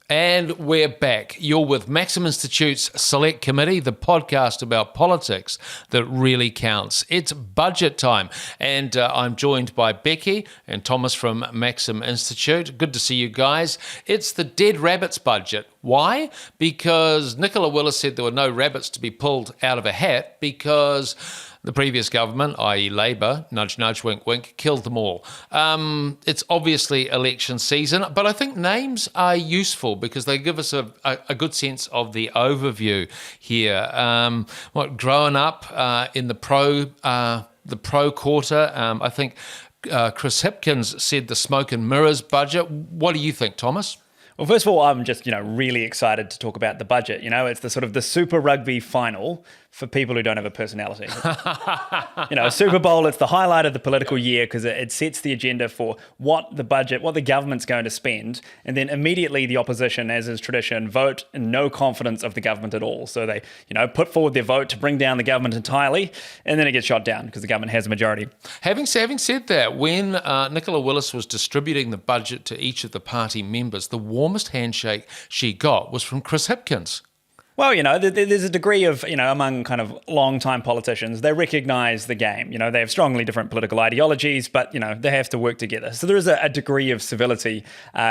And we're back. You're with Maxim Institute's Select Committee, the podcast about politics that really counts. It's budget time, and I'm joined by Becky and Thomas from Maxim Institute. Good to see you guys. It's the dead rabbits budget. Why? Because Nicola Willis said there were no rabbits to be pulled out of a hat because the previous government, i.e. Labour, nudge, nudge, wink, wink, killed them all. It's obviously election season, but I think names are useful because they give us a good sense of the overview here. Growing up in the pro quarter, I think Chris Hipkins said the smoke and mirrors budget. What do you think, Thomas? Well, first of all, I'm just, really excited to talk about the budget. It's the sort of the Super Rugby final for people who don't have a personality. Super Bowl, it's the highlight of the political year because it sets the agenda for what the government's going to spend. And then immediately the opposition, as is tradition, vote in no confidence of the government at all. So they, put forward their vote to bring down the government entirely, and then it gets shot down because the government has a majority. Having said that, when Nicola Willis was distributing the budget to each of the party members, the warmest handshake she got was from Chris Hipkins. Well, there's a degree of, among kind of long-time politicians, they recognise the game. They have strongly different political ideologies, but, they have to work together. So there is a degree of civility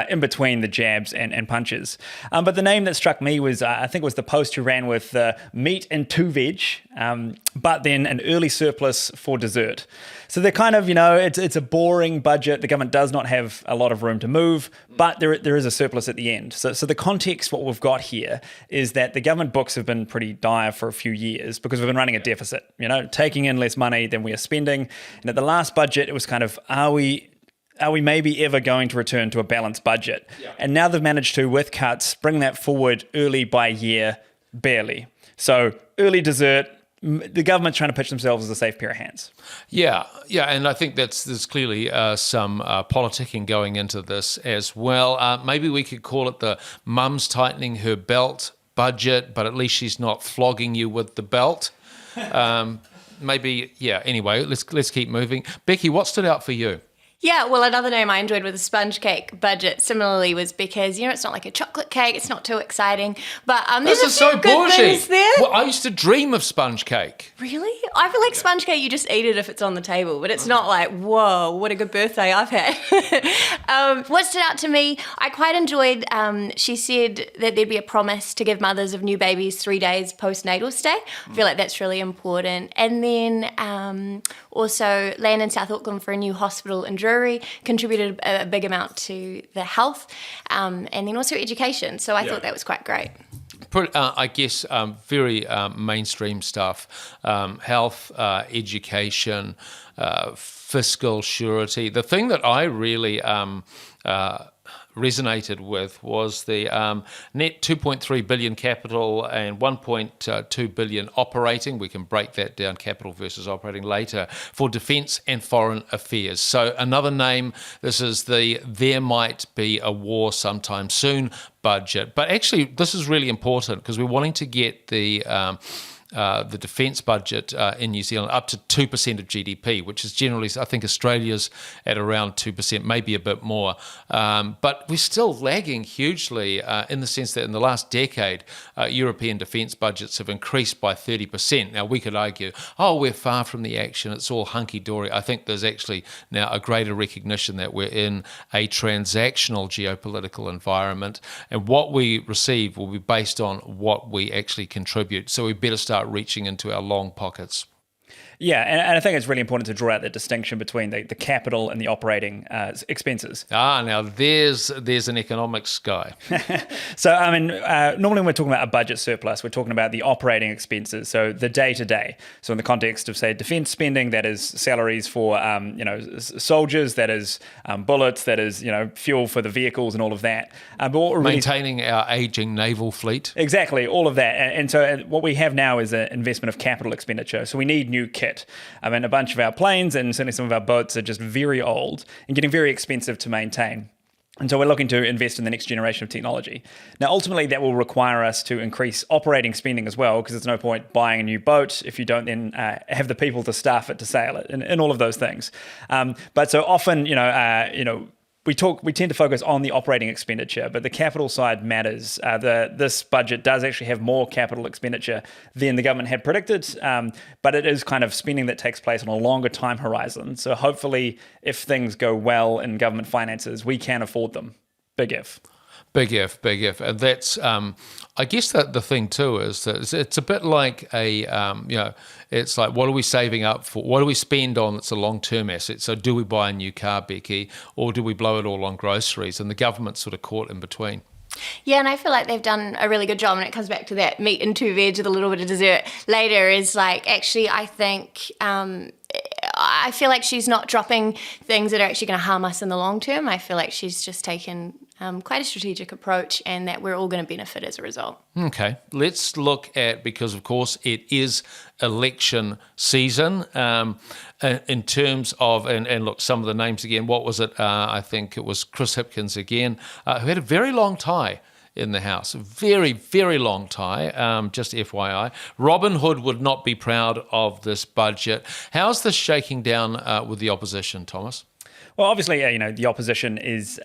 in between the jabs and punches. But the name that struck me was, I think it was the Post who ran with meat and 2 veg, but then an early surplus for dessert. So they're kind of, it's a boring budget. The government does not have a lot of room to move, but there is a surplus at the end. So the context, what we've got here is that the government books have been pretty dire for a few years because we've been running a deficit, taking in less money than we are spending. And at the last budget, it was kind of, are we maybe ever going to return to a balanced budget? Yeah. And now they've managed to, with cuts, bring that forward early by year, barely. So early dessert, the government's trying to pitch themselves as a safe pair of hands. Yeah, and I think there's clearly some politicking going into this as well. Maybe we could call it the mum's tightening her belt budget, but at least she's not flogging you with the belt. Anyway, let's keep moving. Becky, what stood out for you? Yeah, well, another name I enjoyed with the sponge cake budget similarly was because, it's not like a chocolate cake, it's not too exciting, but there's a few good things there. Well, I used to dream of sponge cake. Really? I feel like sponge cake, you just eat it if it's on the table, but it's not like, whoa, what a good birthday I've had. What stood out to me, I quite enjoyed, she said that there'd be a promise to give mothers of new babies 3 days postnatal stay. I feel like that's really important. And then also land in South Auckland for a new hospital in Drury contributed a big amount to the health and then also education. So I thought that was quite great. I guess very mainstream stuff, health, education, fiscal surety. The thing that I really resonated with was the net 2.3 billion capital and 1.2 billion operating. We can break that down, capital versus operating, later, for defence and foreign affairs. So another name, this is the there might be a war sometime soon budget. But actually, this is really important because we're wanting to get the defence budget in New Zealand up to 2% of GDP, which is generally, I think Australia's at around 2%, maybe a bit more. But we're still lagging hugely in the sense that in the last decade, European defence budgets have increased by 30%. Now, we could argue, we're far from the action, it's all hunky-dory. I think there's actually now a greater recognition that we're in a transactional geopolitical environment, and what we receive will be based on what we actually contribute. So we better start reaching into our long pockets. Yeah, and I think it's really important to draw out the distinction between the capital and the operating expenses. Now there's an economics guy. So, normally when we're talking about a budget surplus, we're talking about the operating expenses, so the day-to-day. So in the context of, say, defence spending, that is salaries for, soldiers, that is bullets, that is, fuel for the vehicles and all of that. But maintaining our ageing naval fleet. Exactly, all of that. And so what we have now is an investment of capital expenditure. So we need new kit. A bunch of our planes and certainly some of our boats are just very old and getting very expensive to maintain. And so we're looking to invest in the next generation of technology. Now, ultimately, that will require us to increase operating spending as well, because there's no point buying a new boat if you don't then have the people to staff it, to sail it, and all of those things. But so often, we tend to focus on the operating expenditure, but the capital side matters. This budget does actually have more capital expenditure than the government had predicted, but it is kind of spending that takes place on a longer time horizon. So hopefully, if things go well in government finances, we can afford them. Big if. Big if, big if. And that's, I guess that the thing too is that it's a bit like it's like, what are we saving up for? What do we spend on that's a long-term asset? So do we buy a new car, Becky, or do we blow it all on groceries? And the government's sort of caught in between. Yeah, and I feel like they've done a really good job, and it comes back to that meat and 2 veg with a little bit of dessert later, is like, actually, I think... I feel like she's not dropping things that are actually going to harm us in the long term. I feel like she's just taken quite a strategic approach, and that we're all going to benefit as a result. Okay, let's look at, because of course it is election season, in terms of, and look, some of the names again, what was it? I think it was Chris Hipkins again, who had a very long tie in the House. A very, very long tie, just FYI. Robin Hood would not be proud of this budget. How's this shaking down with the opposition, Thomas? Well, obviously, the opposition is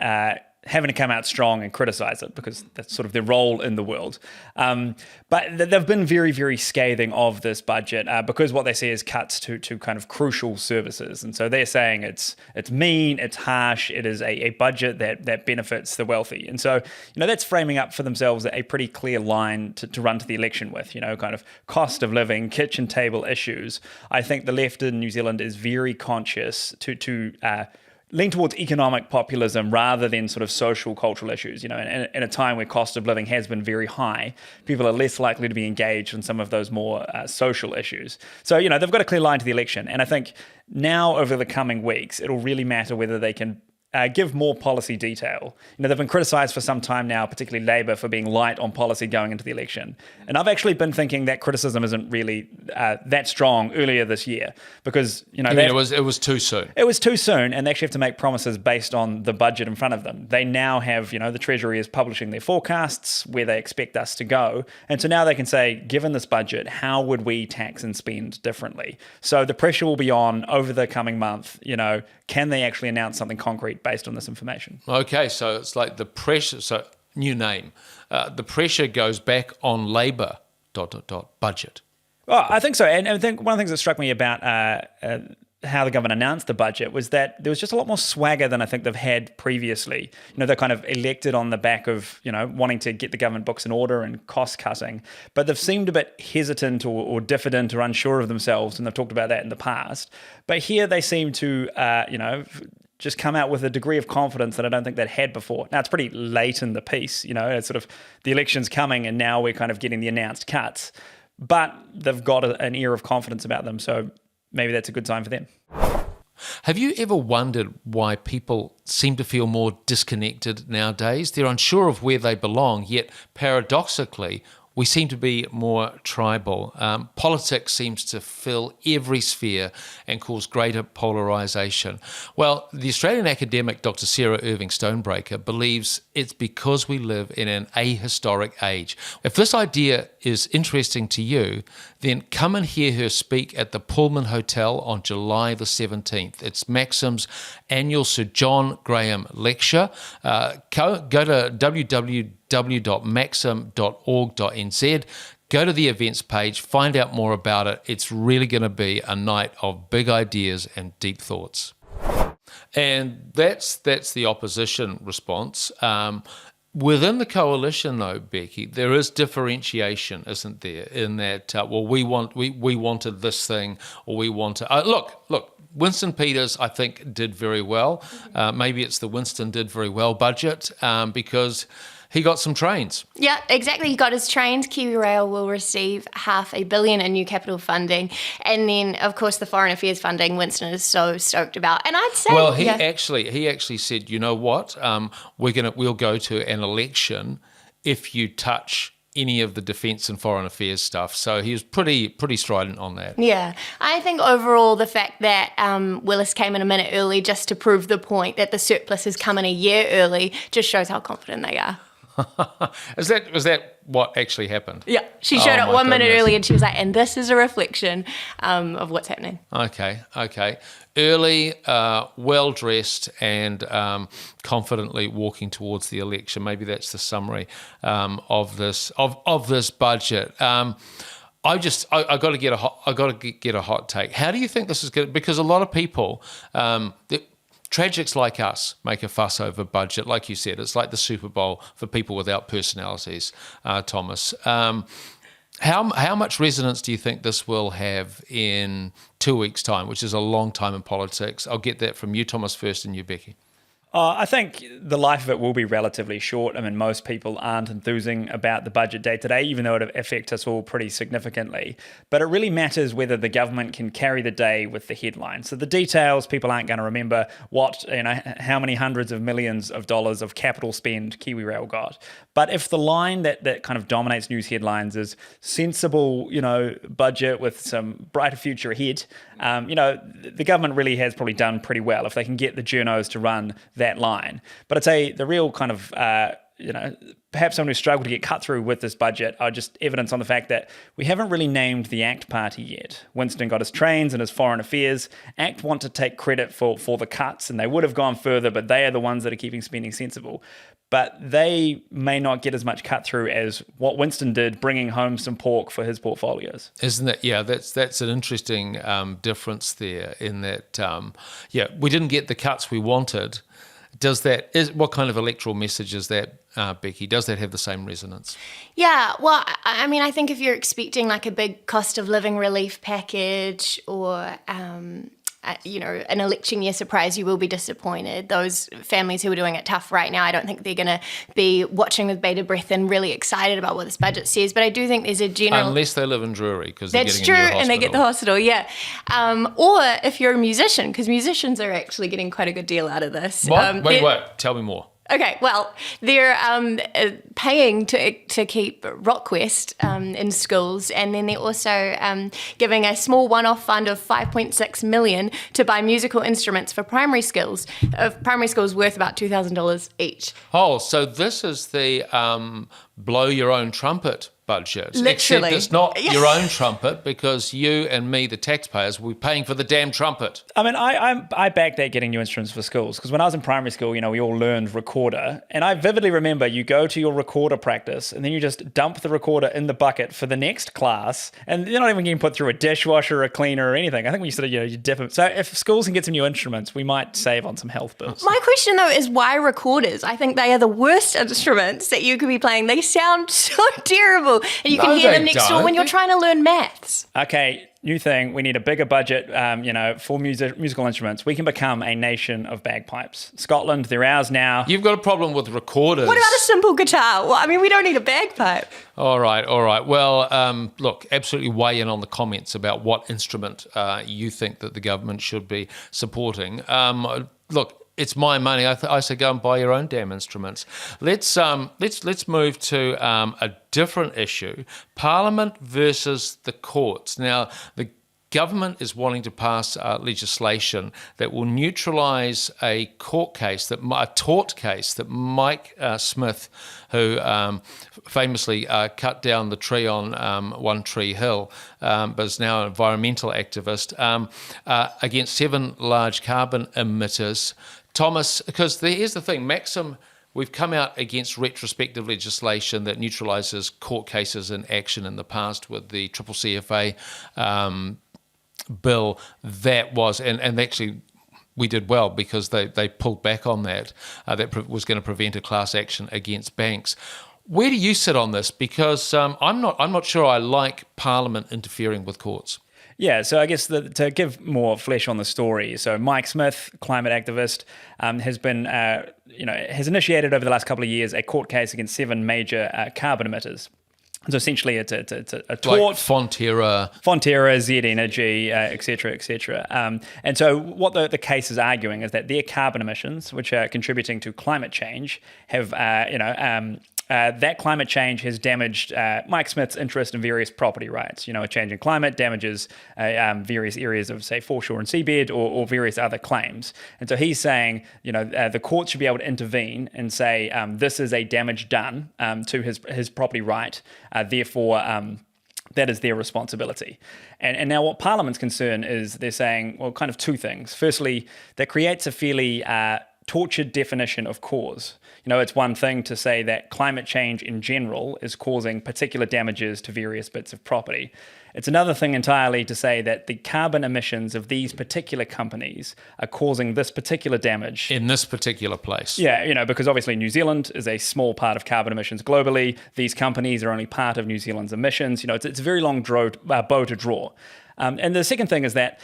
having to come out strong and criticise it, because that's sort of their role in the world. But they've been very, very scathing of this budget, because what they see is cuts to kind of crucial services. And so they're saying it's mean, it's harsh, it is a budget that benefits the wealthy. And so, that's framing up for themselves a pretty clear line to run to the election with, kind of cost of living, kitchen table issues. I think the left in New Zealand is very conscious to lean towards economic populism rather than sort of social, cultural issues. In a time where cost of living has been very high, people are less likely to be engaged in some of those more social issues. So, they've got a clear line to the election. And I think now, over the coming weeks, it'll really matter whether they can give more policy detail. They've been criticised for some time now, particularly Labour, for being light on policy going into the election. And I've actually been thinking that criticism isn't really that strong earlier this year, because it was too soon. It was too soon, and they actually have to make promises based on the budget in front of them. They now have, the Treasury is publishing their forecasts where they expect us to go, and so now they can say, given this budget, how would we tax and spend differently? So the pressure will be on over the coming month. Can they actually announce something concrete based on this information? Okay, so it's like the pressure, so new name. The pressure goes back on Labour, ... budget. Well, I think so. And I think one of the things that struck me about how the government announced the budget was that there was just a lot more swagger than I think they've had previously. They're kind of elected on the back of, wanting to get the government books in order and cost cutting, but they've seemed a bit hesitant or diffident or unsure of themselves, and they've talked about that in the past. But here they seem to, just come out with a degree of confidence that I don't think they'd had before. Now, it's pretty late in the piece, it's sort of the election's coming and now we're kind of getting the announced cuts, but they've got an air of confidence about them, so maybe that's a good sign for them. Have you ever wondered why people seem to feel more disconnected nowadays? They're unsure of where they belong, yet paradoxically, we seem to be more tribal. Politics seems to fill every sphere and cause greater polarisation. Well, the Australian academic Dr. Sarah Irving Stonebreaker believes it's because we live in an ahistoric age. If this idea is interesting to you, then come and hear her speak at the Pullman Hotel on July the 17th. It's Maxim's annual Sir John Graham lecture. Go to www.maxim.org.nz. Go to the events page, find out more about it. It's really going to be a night of big ideas and deep thoughts. And that's the opposition response. Within the coalition, though, Becky, there is differentiation, isn't there? In that, we wanted this thing, or we wanted. Look. Winston Peters, I think, did very well. Maybe it's the Winston did very well budget, because he got some trains. Yeah, exactly. He got his trains. Kiwi Rail will receive $500 million in new capital funding. And then, of course, the foreign affairs funding Winston is so stoked about. And I'd say... Well, he actually said, you know what, we'll go to an election if you touch any of the defence and foreign affairs stuff. So he was pretty strident on that. Yeah. I think overall the fact that Willis came in a minute early just to prove the point that the surplus has come in a year early just shows how confident they are. Was that what actually happened? Yeah, she showed Oh, up my 1 minute goodness. early and she was like, and this is a reflection of what's happening. Okay. Early, well-dressed and confidently walking towards the election. Maybe that's the summary of this budget. I got to get a hot take. How do you think this is going? Because a lot of people, tragics like us, make a fuss over budget. Like you said, it's like the Super Bowl for people without personalities. Thomas, how much resonance do you think this will have in 2 weeks' time, which is a long time in politics? I'll get that from you, Thomas, first, and you, Becky. I think the life of it will be relatively short. I mean, most people aren't enthusing about the budget day to day, even though it affects us all pretty significantly. But it really matters whether the government can carry the day with the headline. So the details, people aren't going to remember how many hundreds of millions of dollars of capital spend KiwiRail got. But if the line that kind of dominates news headlines is sensible, budget with some brighter future ahead, the government really has probably done pretty well if they can get the journos to run that line. But I'd say the real kind of, perhaps someone who struggled to get cut through with this budget are just evidence on the fact that we haven't really named the ACT party yet. Winston got his trains and his foreign affairs. ACT want to take credit for the cuts, and they would have gone further, but they are the ones that are keeping spending sensible. But they may not get as much cut through as what Winston did, bringing home some pork for his portfolios. Isn't it? Yeah, that's an interesting difference there in that, we didn't get the cuts we wanted. What kind of electoral message is that, Becky? Does that have the same resonance? Yeah, well, I mean, I think if you're expecting like a big cost of living relief package or an election year surprise, you will be disappointed. Those families who are doing it tough right now, I don't think they're going to be watching with bated breath and really excited about what this budget says. But I do think there's a general... Unless they live in Drury, because they're That's getting true, a new and they get the hospital. hospital, yeah. Or if you're a musician, because musicians are actually getting quite a good deal out of this. What? Wait, tell me more. Okay, well, they're paying to keep RockQuest in schools, and then they're also giving a small one-off fund of $5.6 million to buy musical instruments for primary schools. Primary schools worth about $2,000 each. Oh, so this is the blow your own trumpet budget. Literally. Except it's not your own trumpet, because you and me, the taxpayers, will be paying for the damn trumpet. I mean, I back that getting new instruments for schools, because when I was in primary school, we all learned recorder, and I vividly remember you go to your recorder practice and then you just dump the recorder in the bucket for the next class, and you're not even getting put through a dishwasher or a cleaner or anything. I think we sort of you dip it. So if schools can get some new instruments, we might save on some health bills. My question though is why recorders? I think they are the worst instruments that you could be playing. They sound so terrible, and you can hear them next door when you're trying to learn maths. Okay, new thing. We need a bigger budget, for musical instruments. We can become a nation of bagpipes. Scotland, they're ours now. You've got a problem with recorders. What about a simple guitar? Well, I mean, we don't need a bagpipe. All right. Well, look, absolutely weigh in on the comments about what instrument you think that the government should be supporting. Look, it's my money. I say go and buy your own damn instruments. Let's move to a different issue: Parliament versus the courts. Now, the government is wanting to pass legislation that will neutralise a tort case that Mike Smith, who famously cut down the tree on One Tree Hill, but is now an environmental activist, against 7 large carbon emitters. Thomas, because here's the thing, Maxim, we've come out against retrospective legislation that neutralises court cases in action in the past with the CCCFA bill. That was, and actually we did well because they pulled back on that. That was going to prevent a class action against banks. Where do you sit on this? Because I'm not sure I like Parliament interfering with courts. Yeah, so I guess to give more flesh on the story, so Mike Smith, climate activist, has initiated over the last couple of years a court case against 7 major carbon emitters. So essentially, it's a tort. Like Fonterra, Z Energy, et cetera. And so what the case is arguing is that their carbon emissions, which are contributing to climate change, have that climate change has damaged Mike Smith's interest in various property rights. A change in climate damages various areas of, say, foreshore and seabed or various other claims. And so he's saying, the court should be able to intervene and say, this is a damage done to his property right, therefore that is their responsibility. And now what Parliament's concern is, they're saying, well, kind of two things. Firstly, that creates a fairly tortured definition of cause. It's one thing to say that climate change in general is causing particular damages to various bits of property. It's another thing entirely to say that the carbon emissions of these particular companies are causing this particular damage. In this particular place. Yeah, because obviously New Zealand is a small part of carbon emissions globally. These companies are only part of New Zealand's emissions. It's a very long bow to draw. And the second thing is that,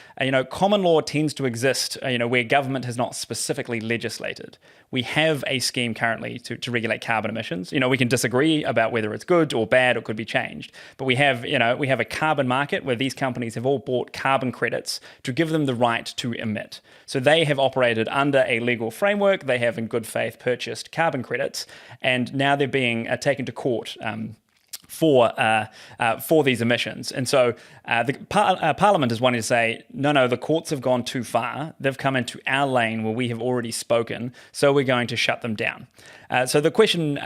common law tends to exist, where government has not specifically legislated. We have a scheme currently to regulate carbon emissions. We can disagree about whether it's good or bad or could be changed. But we have a carbon market where these companies have all bought carbon credits to give them the right to emit. So they have operated under a legal framework. They have, in good faith, purchased carbon credits. And now they're being taken to court for these emissions. And so the Parliament is wanting to say, no, the courts have gone too far. They've come into our lane where we have already spoken, so we're going to shut them down. So the question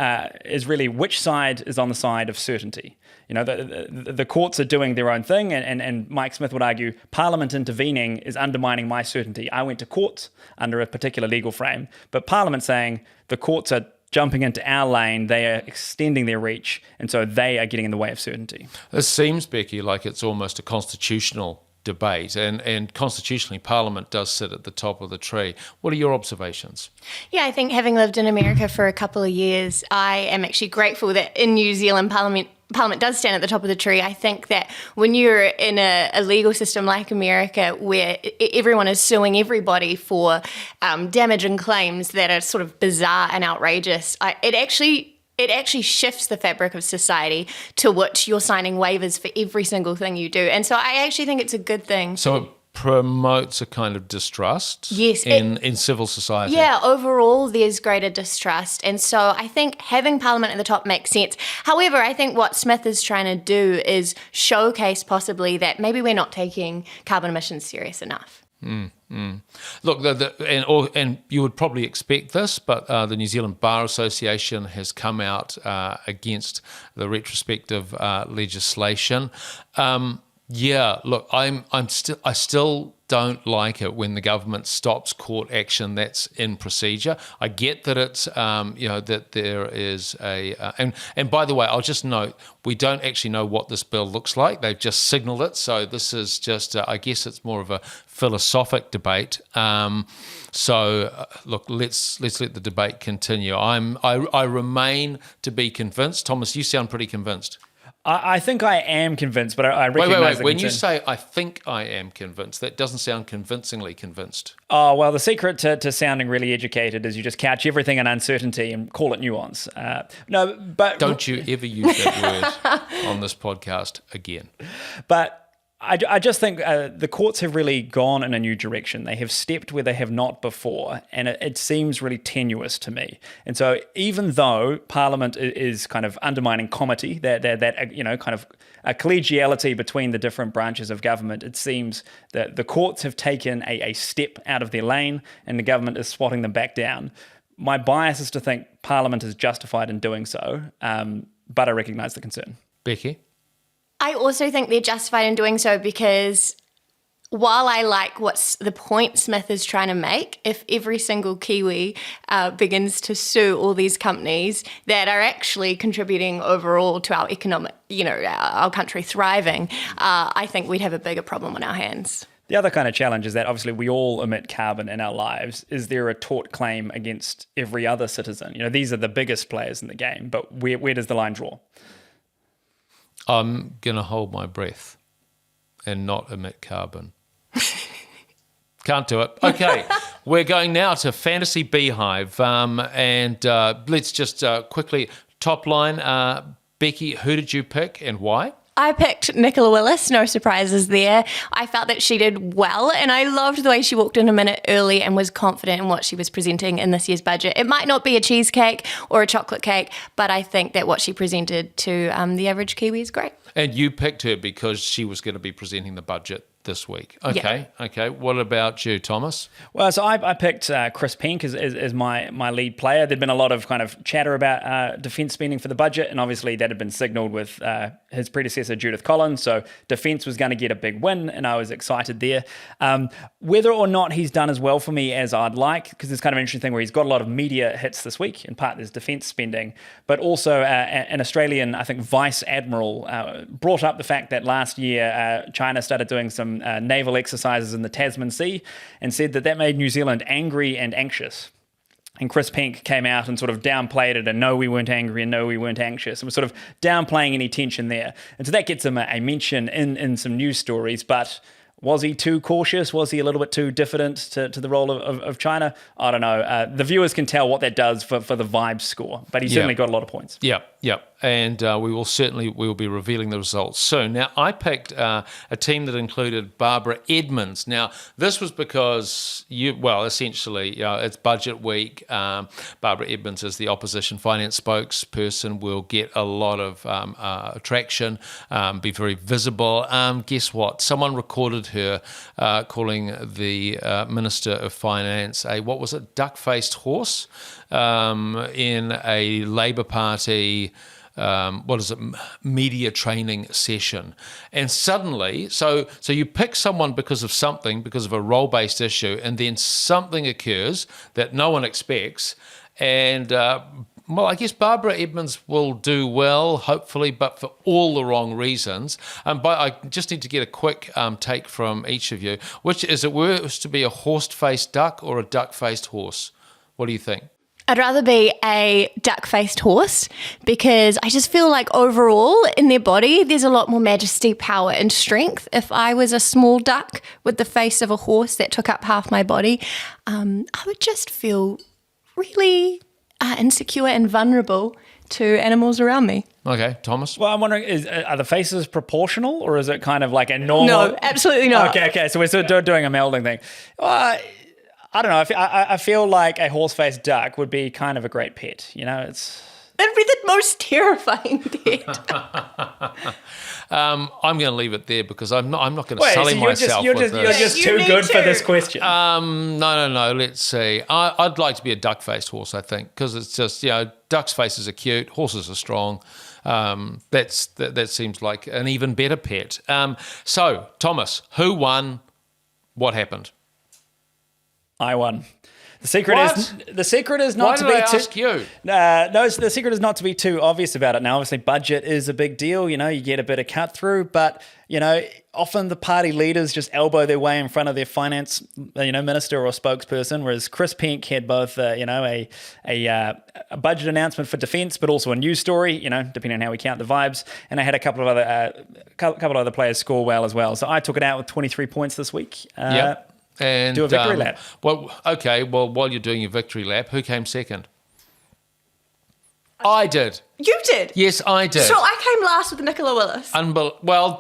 is really, which side is on the side of certainty? The courts are doing their own thing, and Mike Smith would argue Parliament intervening is undermining my certainty. I went to court under a particular legal frame, but Parliament saying the courts are jumping into our lane, they are extending their reach, and so they are getting in the way of certainty. This seems, Becky, like it's almost a constitutional debate, and constitutionally Parliament does sit at the top of the tree. What are your observations? Yeah, I think having lived in America for a couple of years, I am actually grateful that in New Zealand Parliament does stand at the top of the tree. I think that when you're in a legal system like America, where everyone is suing everybody for damage and claims that are sort of bizarre and outrageous, it actually shifts the fabric of society to which you're signing waivers for every single thing you do. And so I actually think it's a good thing. So it promotes a kind of distrust in civil society. Yeah, overall there's greater distrust. And so I think having Parliament at the top makes sense. However, I think what Smith is trying to do is showcase possibly that maybe we're not taking carbon emissions serious enough. Look, and you would probably expect this, but the New Zealand Bar Association has come out against the retrospective legislation. Look, I still don't like it when the government stops court action that's in procedure. I get that it's, that there is and by the way, I'll just note, we don't actually know what this bill looks like. They've just signalled it. So this is just, I guess it's more of a philosophic debate. Look, let's let the debate continue. I remain to be convinced. Thomas, you sound pretty convinced. I think I am convinced, but I recognise Wait. When you say I think I am convinced, that doesn't sound convincingly convinced. Oh, well, the secret to sounding really educated is you just couch everything in uncertainty and call it nuance. No, but... Don't you ever use that word on this podcast again. But I just think the courts have really gone in a new direction. They have stepped where they have not before, and it seems really tenuous to me. And so even though Parliament is kind of undermining comity, that kind of a collegiality between the different branches of government, it seems that the courts have taken a step out of their lane and the government is swatting them back down. My bias is to think Parliament is justified in doing so, but I recognise the concern. Becky? I also think they're justified in doing so because while I like what's the point Smith is trying to make, if every single Kiwi begins to sue all these companies that are actually contributing overall to our economic, our country thriving, I think we'd have a bigger problem on our hands. The other kind of challenge is that obviously we all emit carbon in our lives. Is there a tort claim against every other citizen? These are the biggest players in the game, but where does the line draw? I'm going to hold my breath and not emit carbon. Can't do it. Okay, we're going now to Fantasy Beehive. Let's just quickly, top line, Becky, who did you pick and why? I picked Nicola Willis, no surprises there. I felt that she did well, and I loved the way she walked in a minute early and was confident in what she was presenting in this year's budget. It might not be a cheesecake or a chocolate cake, but I think that what she presented to the average Kiwi is great. And you picked her because she was going to be presenting the budget this week. Okay. What about you, Thomas? Well, so I picked Chris Pink as my lead player. There'd been a lot of kind of chatter about defence spending for the budget, and obviously that had been signalled with his predecessor, Judith Collins. So defence was going to get a big win, and I was excited there. Whether or not he's done as well for me as I'd like, because it's kind of an interesting thing where he's got a lot of media hits this week. In part, there's defence spending, but also an Australian, I think, Vice Admiral brought up the fact that last year China started doing some naval exercises in the Tasman Sea and said that made New Zealand angry and anxious. And Chris Pink came out and sort of downplayed it, and no, we weren't angry, and no, we weren't anxious. And was sort of downplaying any tension there. And so that gets him a mention in some news stories. But was he too cautious? Was he a little bit too diffident to the role of China? I don't know. The viewers can tell what that does for the vibe score, but he certainly got a lot of points. Yep. And we will be revealing the results soon. Now, I picked a team that included Barbara Edmonds. Now, this was because essentially, it's budget week. Barbara Edmonds is the opposition finance spokesperson, will get a lot of attraction, be very visible. Guess what? Someone recorded her calling the Minister of Finance duck-faced horse in a Labour Party media training session. And suddenly, so you pick someone because of a role-based issue, and then something occurs that no one expects, and I guess Barbara Edmonds will do well, hopefully, but for all the wrong reasons. But I just need to get a quick take from each of you. Which is it worse to be a horse-faced duck or a duck-faced horse? What do you think? I'd rather be a duck-faced horse because I just feel like overall in their body there's a lot more majesty, power and strength. If I was a small duck with the face of a horse that took up half my body, I would just feel really insecure and vulnerable to animals around me. Okay, Thomas? Well, I'm wondering, are the faces proportional, or is it kind of like a normal... No, absolutely not. Okay, so we're sort of doing a melding thing. Well, I don't know. I feel like a horse-faced duck would be kind of a great pet. It's... That'd be the most terrifying pet. I'm going to leave it there because I'm not going to sully myself you're with this. You're just too good for this question. No. Let's see. I'd like to be a duck-faced horse, I think, because it's just, ducks' faces are cute, horses are strong. That seems like an even better pet. So, Thomas, who won? What happened? I won. The secret is not Why to did be I too. ask you? No, the secret is not to be too obvious about it. Now, obviously, budget is a big deal. You get a bit of cut through, but often the party leaders just elbow their way in front of their finance, minister or spokesperson. Whereas Chris Pink had both, a budget announcement for defence, but also a news story. Depending on how we count the vibes. And I had a couple of other players score well as well. So I took it out with 23 points this week. Yep. And do a victory lap. Well, while you're doing your victory lap, who came second? I did. You did? Yes, I did. So I came last with Nicola Willis.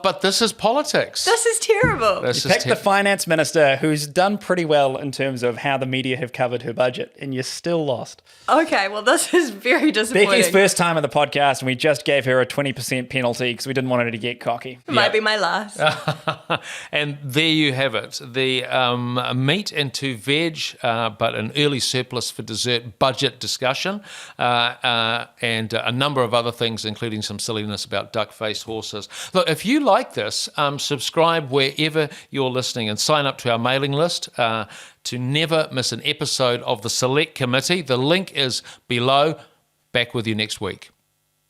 But this is politics. This is terrible. You picked the finance minister who's done pretty well in terms of how the media have covered her budget, and you still lost. Okay, well, this is very disappointing. Becky's first time on the podcast, and we just gave her a 20% penalty because we didn't want her to get cocky. It might be my last. And there you have it. The meat and two veg, but an early surplus for dessert budget discussion, and a number of other things, including some silliness about duck-faced horses. Look, if you like this, subscribe wherever you're listening and sign up to our mailing list to never miss an episode of the Select Committee. The link is below. Back with you next week.